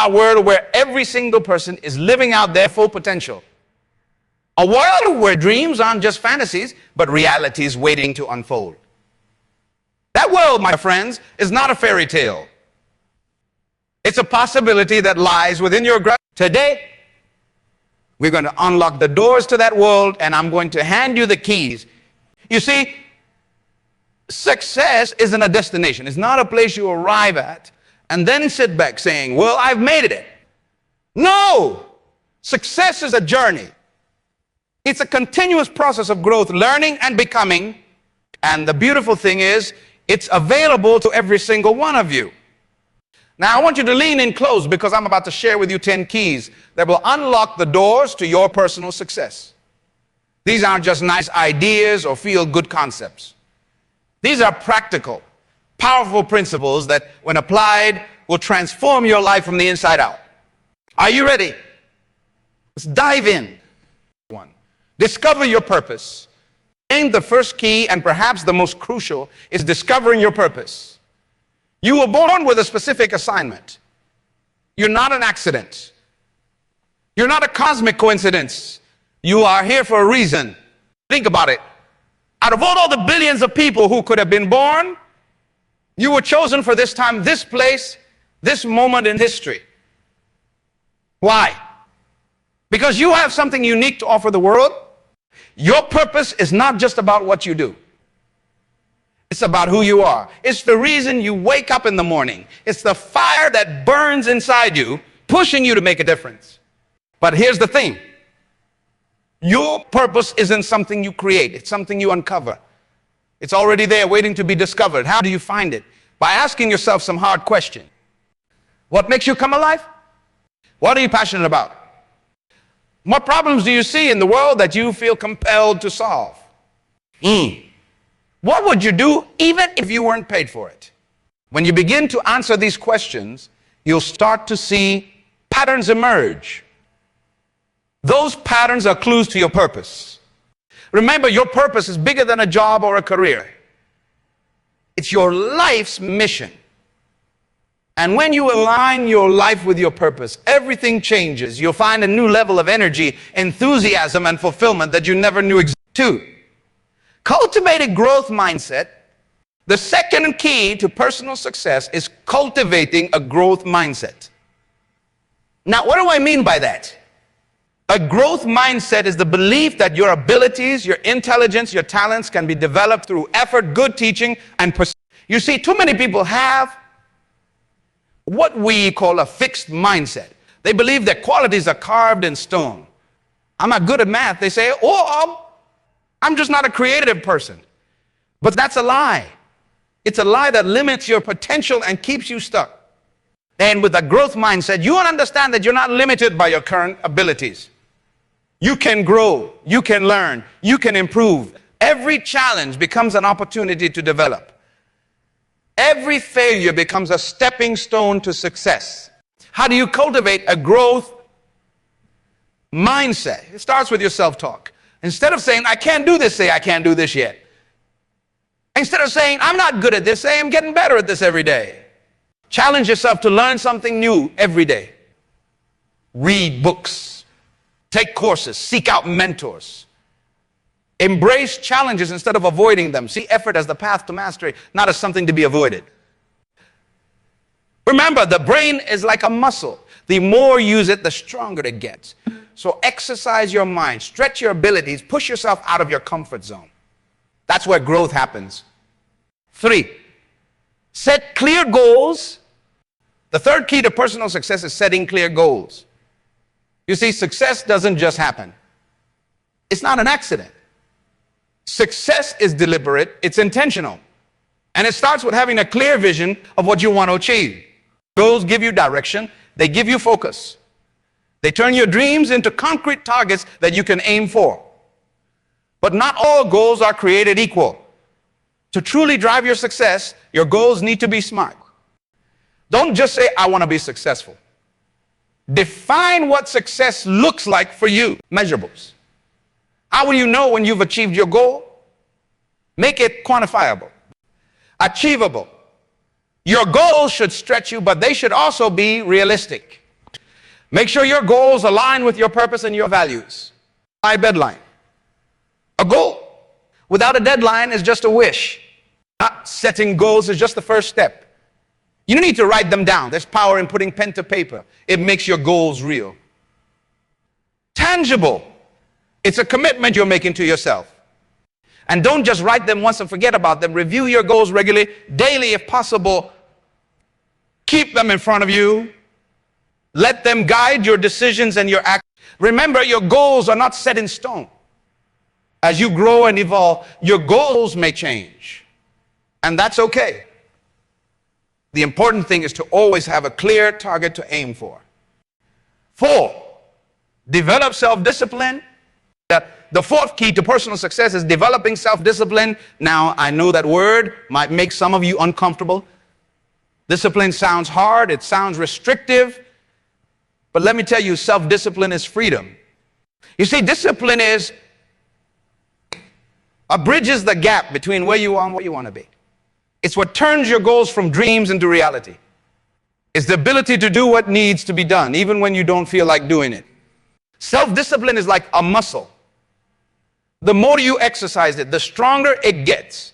A world where every single person is living out their full potential. A world where dreams aren't just fantasies, but realities waiting to unfold. That world, my friends, is not a fairy tale. It's a possibility that lies within your grasp. Today, we're going to unlock the doors to that world, and I'm going to hand you the keys. You see, success isn't a destination. It's not a place you arrive at and then sit back saying, well, I've made it. No! Success is a journey. It's a continuous process of growth, learning and becoming. And the beautiful thing is, it's available to every single one of you. Now, I want you to lean in close because I'm about to share with you 10 keys that will unlock the doors to your personal success. These aren't just nice ideas or feel-good concepts. These are practical, powerful principles that, when applied, will transform your life from the inside out. Are you ready? Let's dive in. One, discover your purpose. And the first key, and perhaps the most crucial, is discovering your purpose. You were born with a specific assignment. You're not an accident. You're not a cosmic coincidence. You are here for a reason. Think about it. Out of all the billions of people who could have been born, you were chosen for this time, this place, this moment in history. Why? Because you have something unique to offer the world. Your purpose is not just about what you do. It's about who you are. It's the reason you wake up in the morning. It's the fire that burns inside you, pushing you to make a difference. But here's the thing. Your purpose isn't something you create. It's something you uncover. It's already there waiting to be discovered. How do you find it? By asking yourself some hard questions. What makes you come alive? What are you passionate about? What problems do you see in the world that you feel compelled to solve? What would you do even if you weren't paid for it? When you begin to answer these questions, you'll start to see patterns emerge. Those patterns are clues to your purpose. Remember, your purpose is bigger than a job or a career. It's your life's mission. And when you align your life with your purpose, everything changes. You'll find a new level of energy, enthusiasm, and fulfillment that you never knew existed. Cultivate a growth mindset. The second key to personal success is cultivating a growth mindset. Now, what do I mean by that? A growth mindset is the belief that your abilities, your intelligence, your talents can be developed through effort, good teaching, and pursuit. You see, too many people have what we call a fixed mindset. They believe their qualities are carved in stone. I'm not good at math. They say, I'm just not a creative person. But that's a lie. It's a lie that limits your potential and keeps you stuck. And with a growth mindset, you understand that you're not limited by your current abilities. You can grow, you can learn, you can improve. Every challenge becomes an opportunity to develop. Every failure becomes a stepping stone to success. How do you cultivate a growth mindset? It starts with your self-talk. Instead of saying, I can't do this, say, I can't do this yet. Instead of saying, I'm not good at this, say, I'm getting better at this every day. Challenge yourself to learn something new every day. Read books. Take courses. Seek out mentors. Embrace challenges instead of avoiding them. See effort as the path to mastery, not as something to be avoided. Remember, the brain is like a muscle. The more you use it, the stronger it gets. So exercise your mind, stretch your abilities, push yourself out of your comfort zone. That's where growth happens. 3, set clear goals. The third key to personal success is setting clear goals. You see, success doesn't just happen. It's not an accident. Success is deliberate, it's intentional. And it starts with having a clear vision of what you want to achieve. Goals give you direction, they give you focus. They turn your dreams into concrete targets that you can aim for. But not all goals are created equal. To truly drive your success, your goals need to be smart. Don't just say, I want to be successful. Define what success looks like for you. Measurables. How will you know when you've achieved your goal? Make it quantifiable. Achievable. Your goals should stretch you, but they should also be realistic. Make sure your goals align with your purpose and your values. By deadline. A goal without a deadline is just a wish. Not setting goals is just the first step. You need to write them down. There's power in putting pen to paper. It makes your goals real. Tangible. It's a commitment you're making to yourself. And don't just write them once and forget about them. Review your goals regularly, daily if possible. Keep them in front of you. Let them guide your decisions and your actions. Remember, your goals are not set in stone. As you grow and evolve, your goals may change. And that's okay. The important thing is to always have a clear target to aim for. 4, develop self-discipline. The 4th key to personal success is developing self-discipline. Now, I know that word might make some of you uncomfortable. Discipline sounds hard. It sounds restrictive. But let me tell you, self-discipline is freedom. You see, discipline bridges the gap between where you are and where you want to be. It's what turns your goals from dreams into reality. It's the ability to do what needs to be done, even when you don't feel like doing it. Self-discipline is like a muscle. The more you exercise it, the stronger it gets.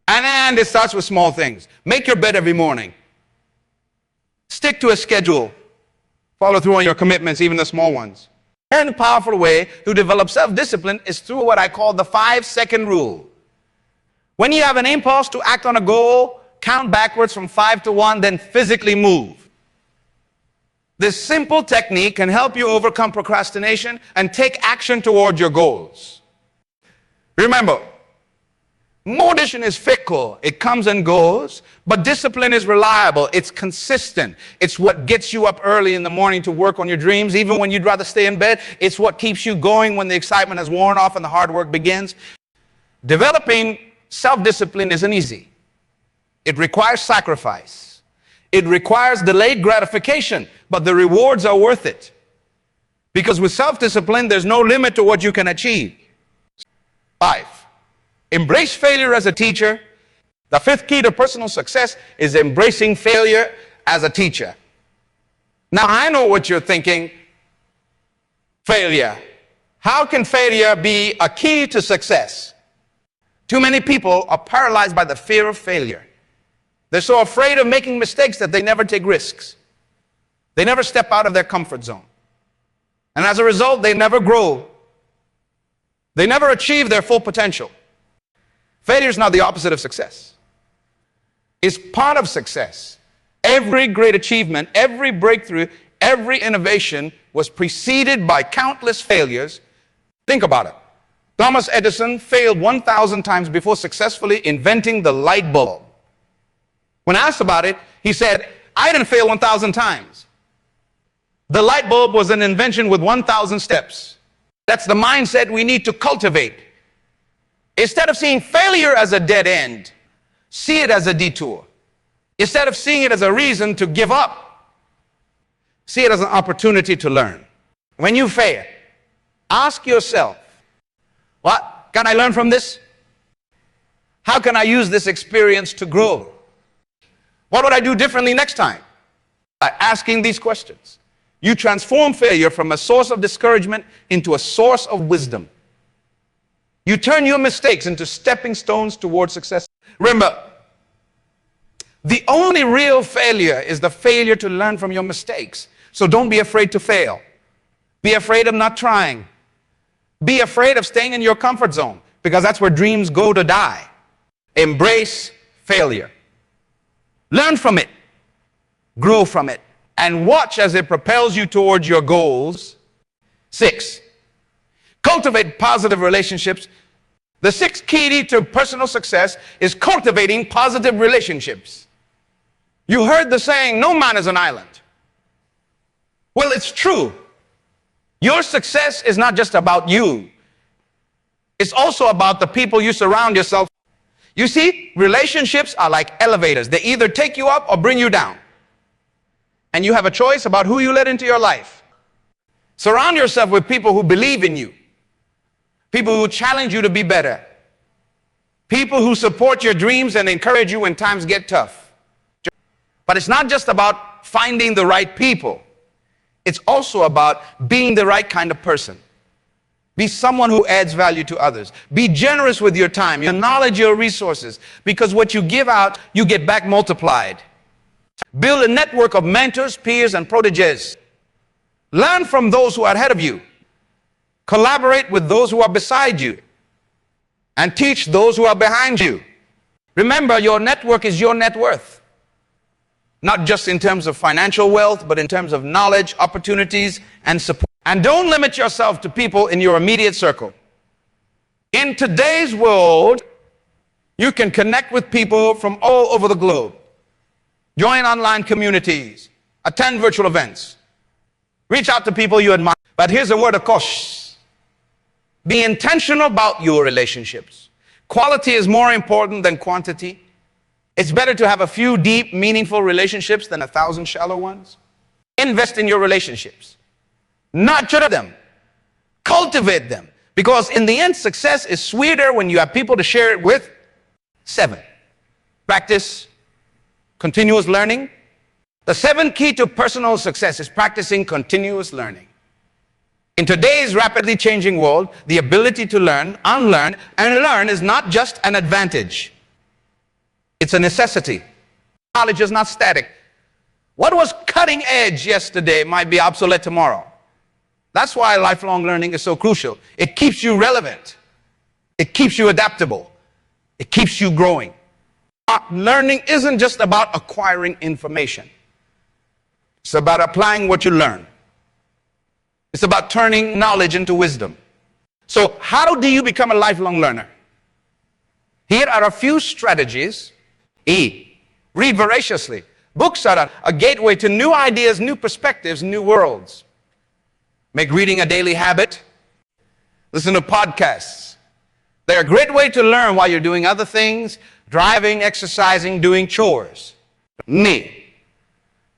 And it starts with small things. Make your bed every morning. Stick to a schedule. Follow through on your commitments, even the small ones. And a powerful way to develop self-discipline is through what I call the 5-second rule. When you have an impulse to act on a goal, count backwards from 5 to 1, then physically move. This simple technique can help you overcome procrastination and take action toward your goals. Remember, motivation is fickle. It comes and goes, but discipline is reliable. It's consistent. It's what gets you up early in the morning to work on your dreams, even when you'd rather stay in bed. It's what keeps you going when the excitement has worn off and the hard work begins. Developing self-discipline isn't easy. It requires sacrifice. It requires delayed gratification, but the rewards are worth it. Because with self-discipline, there's no limit to what you can achieve. 5, embrace failure as a teacher. The 5th key to personal success is embracing failure as a teacher. Now, I know what you're thinking. Failure. How can failure be a key to success? Too many people are paralyzed by the fear of failure. They're so afraid of making mistakes that they never take risks. They never step out of their comfort zone. And as a result, they never grow. They never achieve their full potential. Failure is not the opposite of success. It's part of success. Every great achievement, every breakthrough, every innovation was preceded by countless failures. Think about it. Thomas Edison failed 1,000 times before successfully inventing the light bulb. When asked about it, he said, I didn't fail 1,000 times. The light bulb was an invention with 1,000 steps. That's the mindset we need to cultivate. Instead of seeing failure as a dead end, see it as a detour. Instead of seeing it as a reason to give up, see it as an opportunity to learn. When you fail, ask yourself, what can I learn from this? How can I use this experience to grow? What would I do differently next time? By asking these questions, you transform failure from a source of discouragement into a source of wisdom. You turn your mistakes into stepping stones towards success. Remember, the only real failure is the failure to learn from your mistakes. So don't be afraid to fail. Be afraid of not trying. Be afraid of staying in your comfort zone, because that's where dreams go to die. Embrace failure. Learn from it. Grow from it. And watch as it propels you towards your goals. 6, cultivate positive relationships. The 6th key to personal success is cultivating positive relationships. You heard the saying, no man is an island. Well, it's true. Your success is not just about you. It's also about the people you surround yourself with. You see, relationships are like elevators. They either take you up or bring you down. And you have a choice about who you let into your life. Surround yourself with people who believe in you. People who challenge you to be better. People who support your dreams and encourage you when times get tough. But it's not just about finding the right people. It's also about being the right kind of person. Be someone who adds value to others. Be generous with your time, your knowledge, your resources, because what you give out, you get back multiplied. Build a network of mentors, peers, and proteges. Learn from those who are ahead of you. Collaborate with those who are beside you. And teach those who are behind you. Remember, your network is your net worth. Not just in terms of financial wealth, but in terms of knowledge, opportunities, and support. And don't limit yourself to people in your immediate circle. In today's world, you can connect with people from all over the globe. Join online communities. Attend virtual events. Reach out to people you admire. But here's a word of caution. Be intentional about your relationships. Quality is more important than quantity. It's better to have a few deep, meaningful relationships than 1,000 shallow ones. Invest in your relationships. Nurture them. Cultivate them. Because in the end, success is sweeter when you have people to share it with. 7. Practice continuous learning. The 7th key to personal success is practicing continuous learning. In today's rapidly changing world, the ability to learn, unlearn, and learn is not just an advantage. It's a necessity. Knowledge is not static. What was cutting edge yesterday might be obsolete tomorrow. That's why lifelong learning is so crucial. It keeps you relevant. It keeps you adaptable. It keeps you growing. Learning isn't just about acquiring information. It's about applying what you learn. It's about turning knowledge into wisdom. So how do you become a lifelong learner? Here are a few strategies. E, read voraciously. Books are a gateway to new ideas, new perspectives, new worlds. Make reading a daily habit. Listen to podcasts. They're a great way to learn while you're doing other things, driving, exercising, doing chores. Me.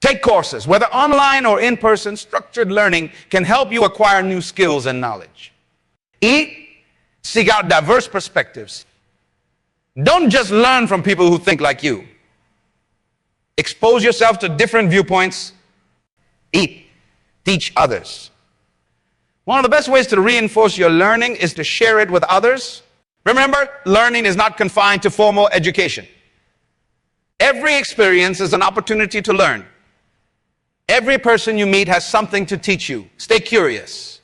Take courses, whether online or in person. Structured learning can help you acquire new skills and knowledge. E, seek out diverse perspectives. Don't just learn from people who think like you. Expose yourself to different viewpoints. E, teach others. One of the best ways to reinforce your learning is to share it with others. Remember, learning is not confined to formal education. Every experience is an opportunity to learn. Every person you meet has something to teach you. Stay curious.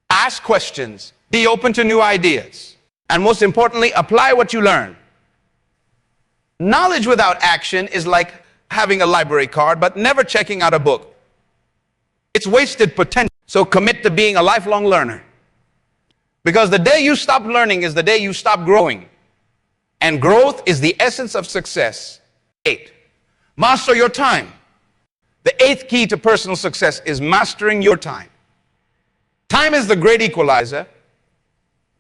Ask questions. Be open to new ideas. And most importantly, apply what you learn. Knowledge without action is like having a library card, but never checking out a book. It's wasted potential. So commit to being a lifelong learner. Because the day you stop learning is the day you stop growing. And growth is the essence of success. 8, master your time. The 8th key to personal success is mastering your time. Time is the great equalizer.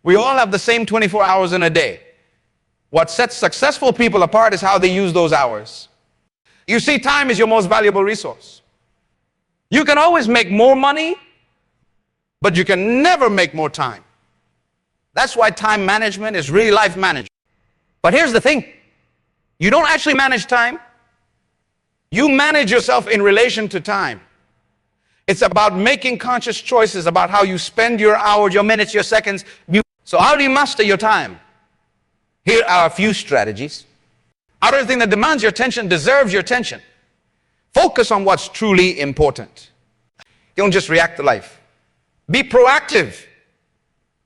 We all have the same 24 hours in a day. What sets successful people apart is how they use those hours. You see, time is your most valuable resource. You can always make more money, but you can never make more time. That's why time management is really life management. But here's the thing. You don't actually manage time. You manage yourself in relation to time. It's about making conscious choices about how you spend your hours, your minutes, your seconds. So how do you master your time? Here are a few strategies. Everything that demands your attention deserves your attention. Focus on what's truly important. Don't just react to life. Be proactive.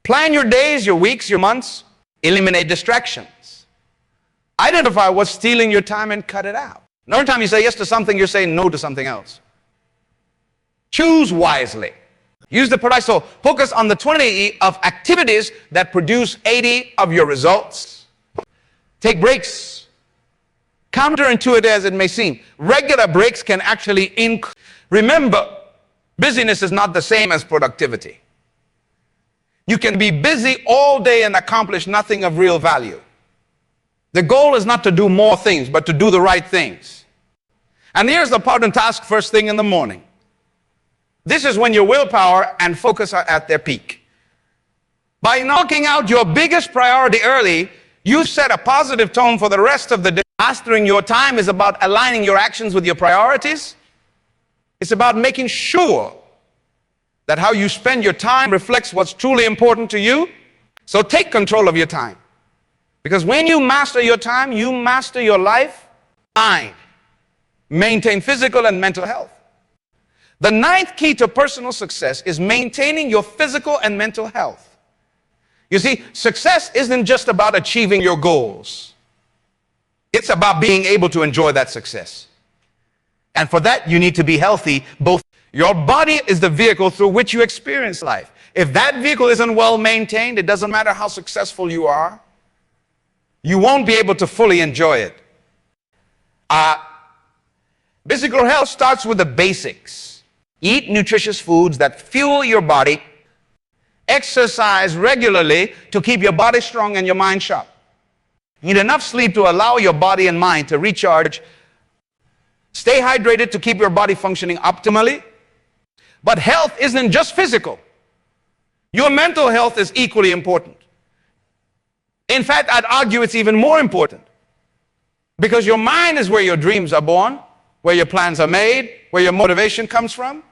Plan your days, your weeks, your months. Eliminate distractions. Identify what's stealing your time and cut it out. Every time you say yes to something, you're saying no to something else. Choose wisely. Use the product. So focus on the 20 of activities that produce 80 of your results. Take breaks. Counterintuitive as it may seem, regular breaks can actually increase. Remember, busyness is not the same as productivity. You can be busy all day and accomplish nothing of real value. The goal is not to do more things, but to do the right things. And here's the important task first thing in the morning. This is when your willpower and focus are at their peak. By knocking out your biggest priority early, you set a positive tone for the rest of the day. Mastering your time is about aligning your actions with your priorities. It's about making sure that how you spend your time reflects what's truly important to you. So take control of your time. Because when you master your time, you master your life, mind, maintain physical and mental health. The ninth key to personal success is maintaining your physical and mental health. You see, success isn't just about achieving your goals. It's about being able to enjoy that success. And for that, you need to be healthy. Both your body is the vehicle through which you experience life. If that vehicle isn't well maintained, it doesn't matter how successful you are, you won't be able to fully enjoy it. Physical health starts with the basics. Eat nutritious foods that fuel your body. Exercise regularly to keep your body strong and your mind sharp. You need enough sleep to allow your body and mind to recharge. Stay hydrated to keep your body functioning optimally. But health isn't just physical. Your mental health is equally important. In fact, I'd argue it's even more important. Because your mind is where your dreams are born, where your plans are made, where your motivation comes from.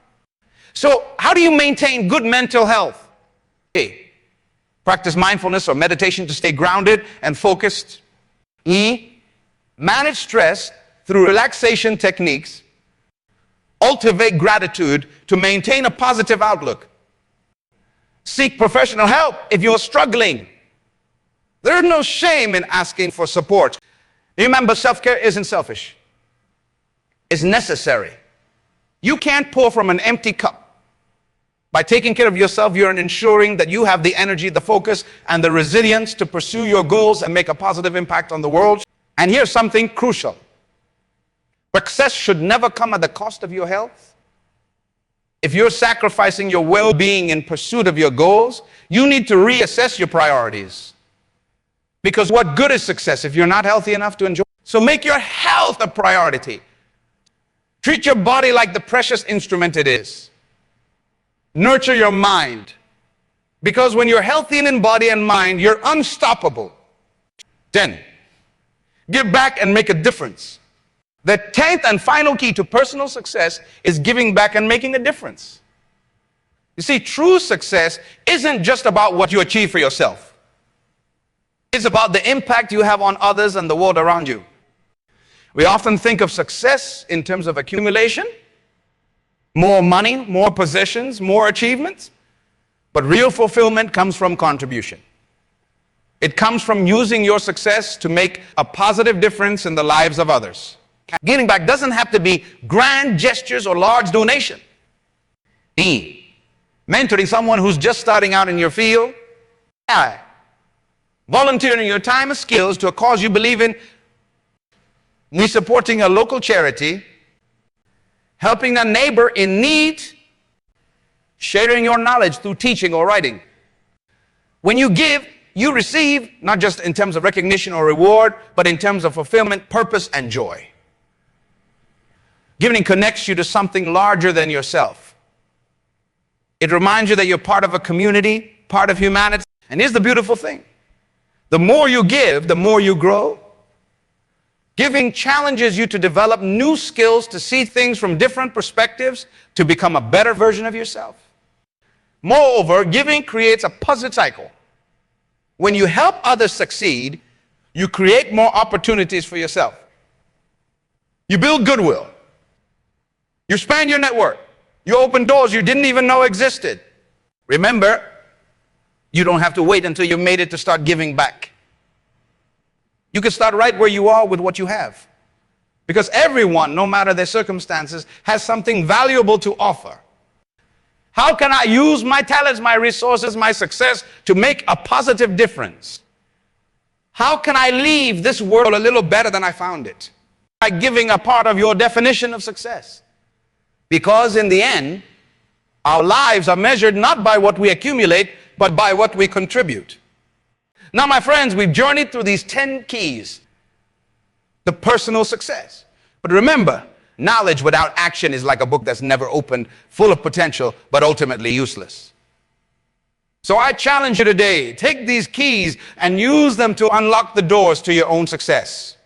So how do you maintain good mental health? A, practice mindfulness or meditation to stay grounded and focused. E, manage stress through relaxation techniques. Cultivate gratitude to maintain a positive outlook. Seek professional help if you're struggling. There is no shame in asking for support. Remember, self-care isn't selfish. It's necessary. You can't pour from an empty cup. By taking care of yourself, you're ensuring that you have the energy, the focus, and the resilience to pursue your goals and make a positive impact on the world. And here's something crucial. Success should never come at the cost of your health. If you're sacrificing your well-being in pursuit of your goals, you need to reassess your priorities. Because what good is success if you're not healthy enough to enjoy it? So make your health a priority. Treat your body like the precious instrument it is. Nurture your mind. Because when you're healthy in body and mind, you're unstoppable. 10. Give back and make a difference. The 10th and final key to personal success is giving back and making a difference. You see, true success isn't just about what you achieve for yourself. It's about the impact you have on others and the world around you. We often think of success in terms of accumulation, more money, more possessions, more achievements. But real fulfillment comes from contribution. It comes from using your success to make a positive difference in the lives of others. Giving back doesn't have to be grand gestures or large donation. E, mentoring someone who's just starting out in your field. I, volunteering your time and skills to a cause you believe in. Me, supporting a local charity. Helping a neighbor in need. Sharing your knowledge through teaching or writing. When you give, you receive, not just in terms of recognition or reward, but in terms of fulfillment, purpose, and joy. Giving connects you to something larger than yourself. It reminds you that you're part of a community, part of humanity. And here's the beautiful thing. The more you give, the more you grow. Giving challenges you to develop new skills, to see things from different perspectives, to become a better version of yourself. Moreover, giving creates a positive cycle. When you help others succeed, you create more opportunities for yourself. You build goodwill. You expand your network. You open doors you didn't even know existed. Remember, you don't have to wait until you've made it to start giving back. You can start right where you are with what you have. Because everyone, no matter their circumstances, has something valuable to offer. How can I use my talents, my resources, my success to make a positive difference? How can I leave this world a little better than I found it? By giving a part of your definition of success. Because in the end, our lives are measured not by what we accumulate, but by what we contribute. Now, my friends, we've journeyed through these 10 keys to personal success. But remember, knowledge without action is like a book that's never opened, full of potential, but ultimately useless. So I challenge you today, take these keys and use them to unlock the doors to your own success.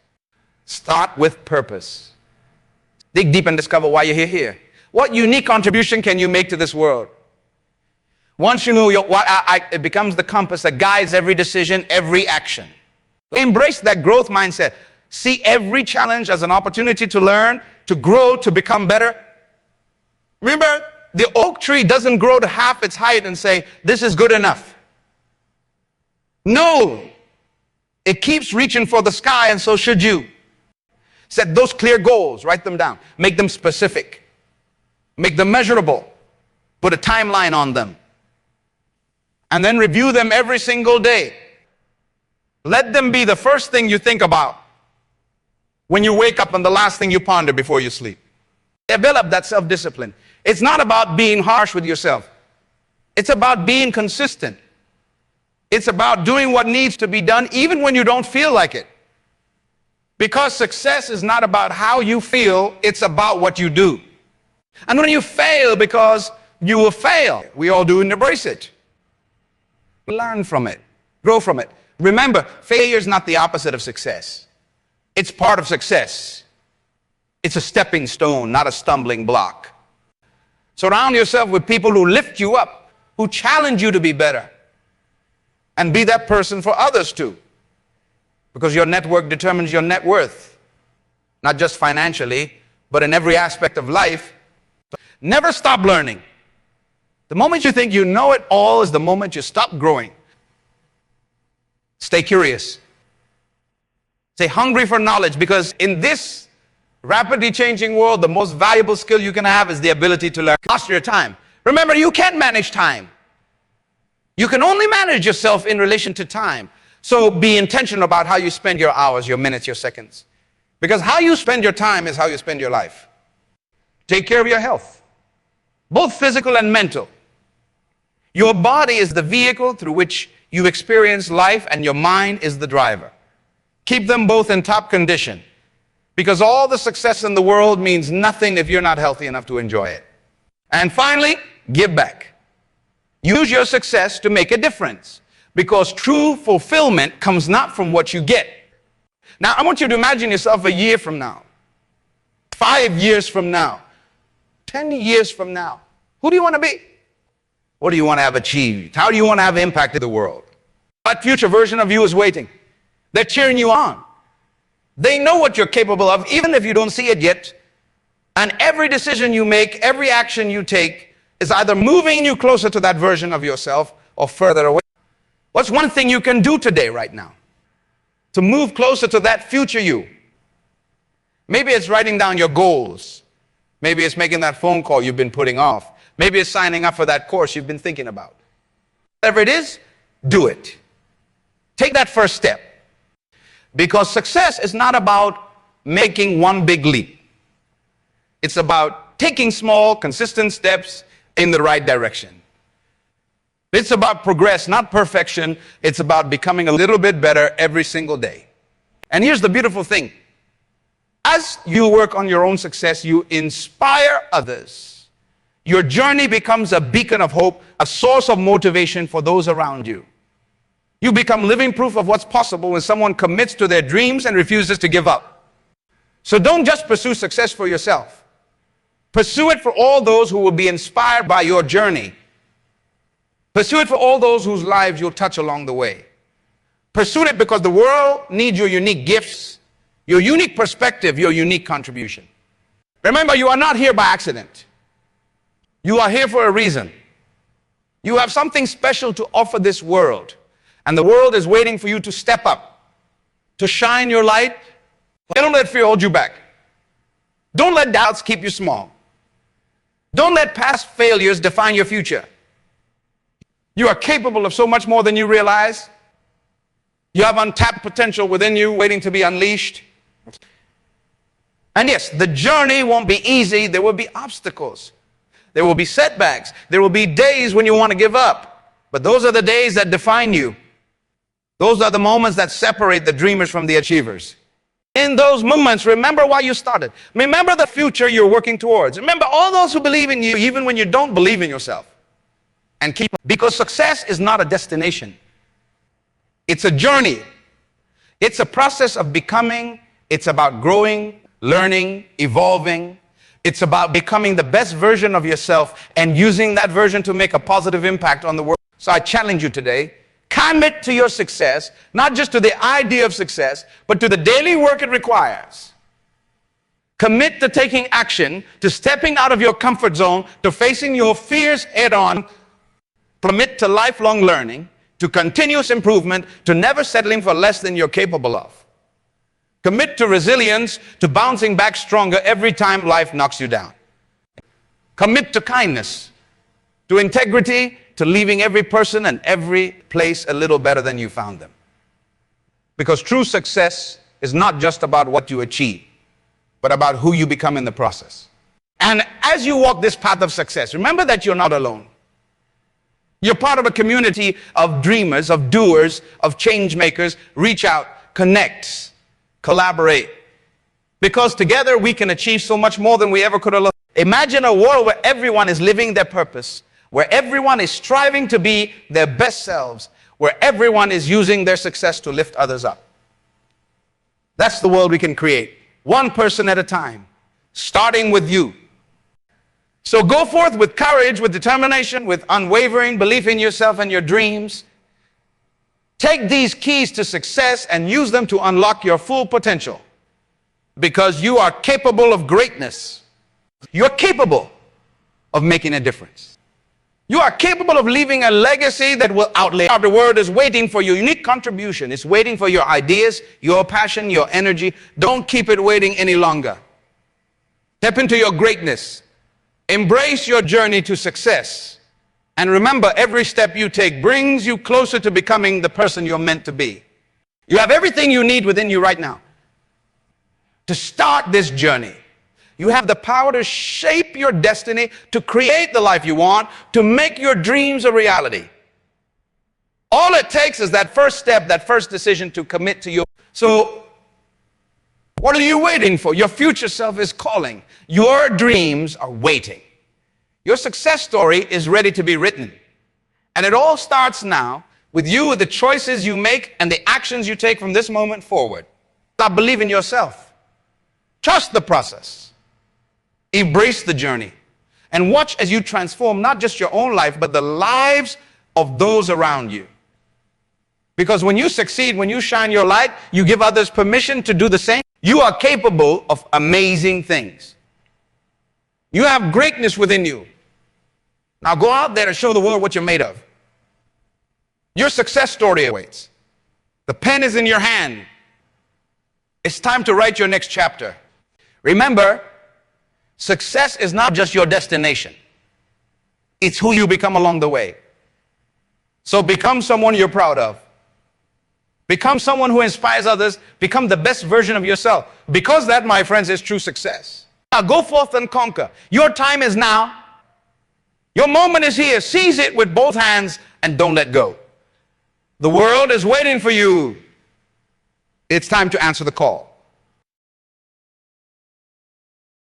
Start with purpose. Dig deep and discover why you're here. What unique contribution can you make to this world? Once you know it becomes the compass that guides every decision, every action. Embrace that growth mindset. See every challenge as an opportunity to learn, to grow, to become better. Remember, the oak tree doesn't grow to half its height and say, this is good enough. No, it keeps reaching for the sky, and so should you. Set those clear goals, write them down, make them specific, make them measurable, put a timeline on them, and then review them every single day. Let them be the first thing you think about when you wake up and the last thing you ponder before you sleep. Develop that self-discipline. It's not about being harsh with yourself. It's about being consistent. It's about doing what needs to be done even when you don't feel like it. Because success is not about how you feel, it's about what you do. And when you fail, because you will fail, we all do, and embrace it. Learn from it, grow from it. Remember, failure is not the opposite of success. It's part of success. It's a stepping stone, not a stumbling block. Surround yourself with people who lift you up, who challenge you to be better. And be that person for others too. Because your network determines your net worth. Not just financially, but in every aspect of life. Never stop learning. The moment you think you know it all is the moment you stop growing. Stay curious. Stay hungry for knowledge, because in this rapidly changing world, the most valuable skill you can have is the ability to learn. Master your time. Remember, you can't manage time. You can only manage yourself in relation to time. So be intentional about how you spend your hours, your minutes, your seconds. Because how you spend your time is how you spend your life. Take care of your health, both physical and mental. Your body is the vehicle through which you experience life, and your mind is the driver. Keep them both in top condition, because all the success in the world means nothing if you're not healthy enough to enjoy it. And finally, give back. Use your success to make a difference, because true fulfillment comes not from what you get. Now, I want you to imagine yourself a year from now, 5 years from now, 10 years from now. Who do you want to be? What do you want to have achieved? How do you want to have impacted the world? What future version of you is waiting? They're cheering you on. They know what you're capable of, even if you don't see it yet. And every decision you make, every action you take, is either moving you closer to that version of yourself or further away. What's one thing you can do today, right now, to move closer to that future you? Maybe it's writing down your goals. Maybe it's making that phone call you've been putting off. Maybe it's signing up for that course you've been thinking about. Whatever it is, do it. Take that first step. Because success is not about making one big leap. It's about taking small, consistent steps in the right direction. It's about progress, not perfection. It's about becoming a little bit better every single day. And here's the beautiful thing. As you work on your own success, you inspire others. Your journey becomes a beacon of hope, a source of motivation for those around you. You become living proof of what's possible when someone commits to their dreams and refuses to give up. So don't just pursue success for yourself. Pursue it for all those who will be inspired by your journey. Pursue it for all those whose lives you'll touch along the way. Pursue it because the world needs your unique gifts, your unique perspective, your unique contribution. Remember, you are not here by accident. You are here for a reason. You have something special to offer this world. And the world is waiting for you to step up, to shine your light. Don't let fear hold you back. Don't let doubts keep you small. Don't let past failures define your future. You are capable of so much more than you realize. You have untapped potential within you waiting to be unleashed. And yes, the journey won't be easy. There will be obstacles. There will be setbacks. There will be days when you want to give up. But those are the days that define you. Those are the moments that separate the dreamers from the achievers. In those moments, remember why you started. Remember the future you're working towards. Remember all those who believe in you, even when you don't believe in yourself. And keep, because success is not a destination. It's a journey. It's a process of becoming. It's about growing, learning, evolving. It's about becoming the best version of yourself and using that version to make a positive impact on the world. So I challenge you today, commit to your success, not just to the idea of success, but to the daily work it requires. Commit to taking action, to stepping out of your comfort zone, to facing your fears head on. Commit to lifelong learning, to continuous improvement, to never settling for less than you're capable of. Commit to resilience, to bouncing back stronger every time life knocks you down. Commit to kindness, to integrity, to leaving every person and every place a little better than you found them. Because true success is not just about what you achieve, but about who you become in the process. And as you walk this path of success, remember that you're not alone. You're part of a community of dreamers, of doers, of change makers. Reach out, connect, collaborate. Because together we can achieve so much more than we ever could alone. Imagine a world where everyone is living their purpose, where everyone is striving to be their best selves, where everyone is using their success to lift others up. That's the world we can create, one person at a time, starting with you. So go forth with courage, with determination, with unwavering belief in yourself and your dreams. Take these keys to success and use them to unlock your full potential, because you are capable of greatness. You're capable of making a difference. You are capable of leaving a legacy that will outlive. The world is waiting for your unique contribution. It's waiting for your ideas, your passion, your energy. Don't keep it waiting any longer. Step into your greatness. Embrace your journey to success. And remember, every step you take brings you closer to becoming the person you're meant to be. You have everything you need within you right now to start this journey. You have the power to shape your destiny, to create the life you want, to make your dreams a reality. All it takes is that first step, that first decision to commit to your. So, what are you waiting for? Your future self is calling. Your dreams are waiting. Your success story is ready to be written. And it all starts now with you, with the choices you make and the actions you take from this moment forward. Stop believing yourself. Trust the process. Embrace the journey. And watch as you transform not just your own life, but the lives of those around you. Because when you succeed, when you shine your light, you give others permission to do the same. You are capable of amazing things. You have greatness within you. Now go out there and show the world what you're made of. Your success story awaits. The pen is in your hand. It's time to write your next chapter. Remember, success is not just your destination. It's who you become along the way. So become someone you're proud of. Become someone who inspires others. Become the best version of yourself. Because that, my friends, is true success. Now go forth and conquer. Your time is now. Your moment is here. Seize it with both hands and don't let go. The world is waiting for you. It's time to answer the call.